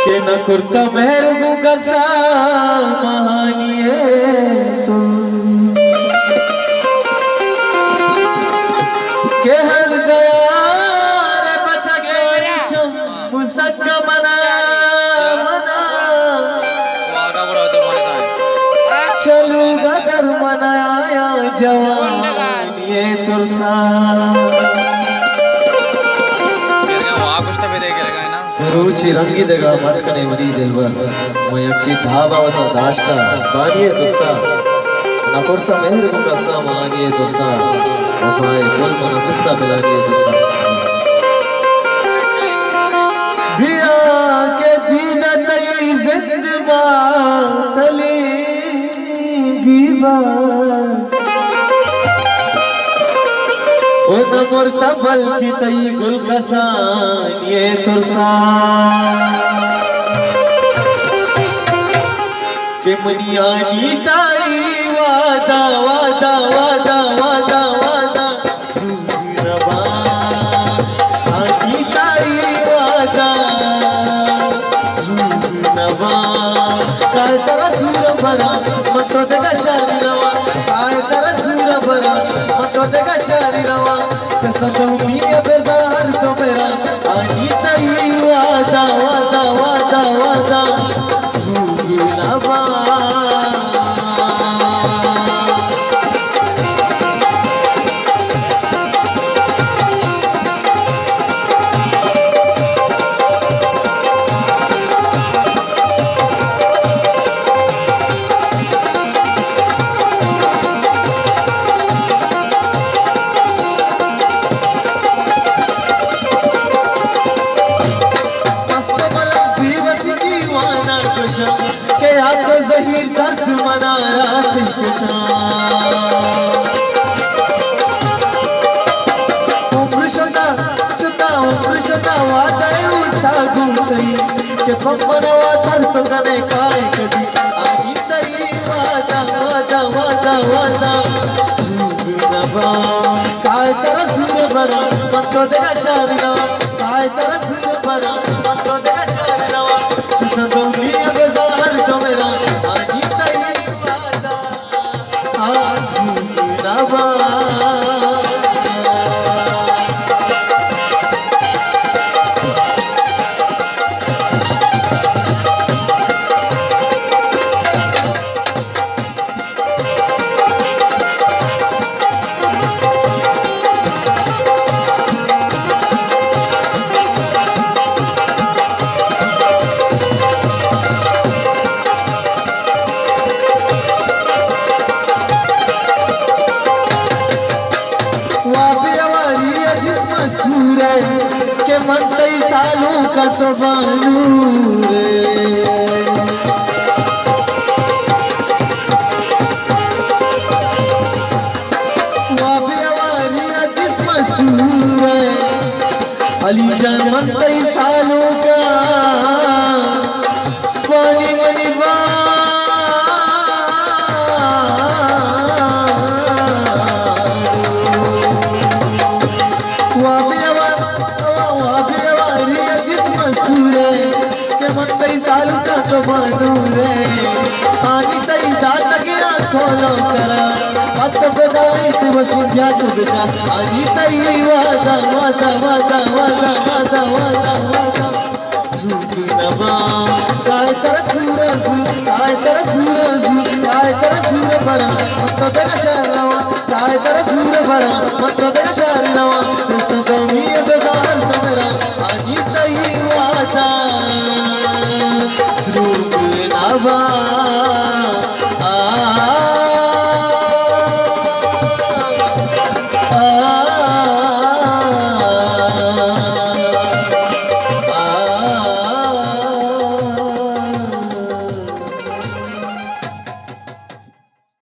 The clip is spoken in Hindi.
के न कुर्ता मेहर कसा महानिये तुम के हर गया रे बचा के छम मुसक मना मना चलूगा कर मनाया जवान ये तुरसा रुचि रंगी देगा मचकने मरी दिलवर मयक्षी धावा वता दाश्ता बानिये दोस्ता नकुर्ता मेहर को कसा मानिये दोस्ता वफाए कुल मनसिस्ता पिलानिये दोस्ता बिया के जीना नहीं जिंदबा तली बीबा ओ नमुर्ता बल्कि तई गुल कसान ये तुरसा के मनियानी ताई वादा वादा वादा वादा वादा रबा आनी ताई वादा रबा काय तरा दूर भरा मतो देगा शारी रवा काय तरा दूर भरा मतो देगा शारी रवा कसदमी बेजार तो मेरा आनी ताई वादा वादा वादा वादा रबा के हाथ जहीर दर्द मना रात उम्र शता वादाय उठा घूमतई के पप्पनवा दर्द गने काय कदी आनी तई वादा वादा वादा वादा नबा काय तरह सूर भरा मतो देगा शारीना काय तरह सूर भरा मतो देगा शारीना कसदमी बेजार तो मेरा आनी तई वादा नबा के मन कई सालों का तो बानू रे अली जान मन कई सालों का पानी मनी सालू का तो बनू रे आनी तई दाता गया खोलो करा मत बदाई तू बस मुझा तू बेचा आनी तई वादा वादा वादा वादा वादा वादा वादा नबा काय तरह सूर भरा मत देगा शरणवा काय तरह सूर भरा मत देगा शरणवा कसदमी बेजार तो मेरा आनी तई वादा नबा